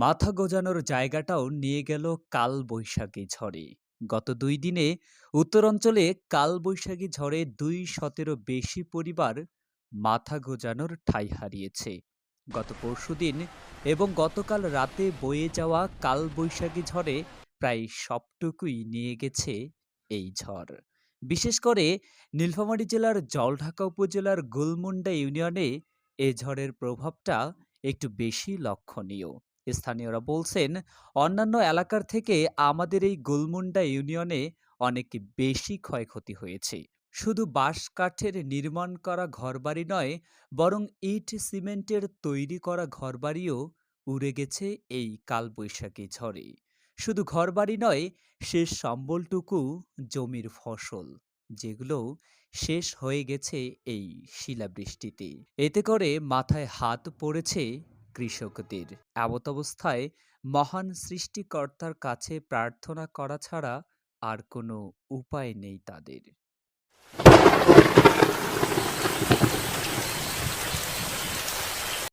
মাথা গোঁজানোর জায়গাটাও নিয়ে গেল কালবৈশাখী ঝড়ে। গত ২ দিনে উত্তরাঞ্চলে কালবৈশাখী ঝড়ে ২০০ বেশি পরিবার মাথা গোঁজানোর ঠাঁই হারিয়েছে। গত পরশুদিন এবং গতকাল রাতে বয়ে যাওয়া কালবৈশাখী ঝড়ে প্রায় সবটুকুই নিয়ে গেছে এই ঝড়। বিশেষ করে নীলফামারী জেলার জলঢাকা উপজেলার গুলমুন্ডা ইউনিয়নে এ ঝড়ের প্রভাবটা একটু বেশি লক্ষণীয়। স্থানীয়রা বলছেন, অন্যান্য এলাকার থেকে আমাদের এই গুলমুন্ডা ইউনিয়নে অনেক বেশি ক্ষয়ক্ষতি হয়েছে। শুধু বাঁশ কাঠের নির্মাণ করা ঘরবাড়ি নয়, বরং ইট সিমেন্টের তৈরি করা ঘরবাড়িও উড়ে গেছে এই কালবৈশাখী ঝড়ে। শুধু ঘরবাড়ি নয়, শেষ সম্বলটুকু জমির ফসল, যেগুলো শেষ হয়ে গেছে এই শিলাবৃষ্টিতে। এতে করে মাথায় হাত পড়েছে কৃষকদের। এমত অবস্থায় মহান সৃষ্টিকর্তার কাছে প্রার্থনা করা ছাড়া আর কোনো উপায় নেই তাদের।